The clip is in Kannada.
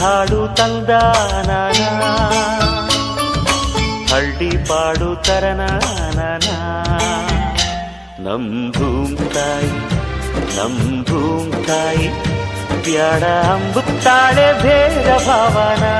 ಹಾಡು ತಂದಾನ ಹಳ್ಳಿ ಪಾಡು ತರನಾನ ನಮ್ ಭೂಮ್ ತಾಯಿ ಬ್ಯಾಡ ಅಂಬುತ್ತಾಳೆ ಭೇದ ಭಾವನಾ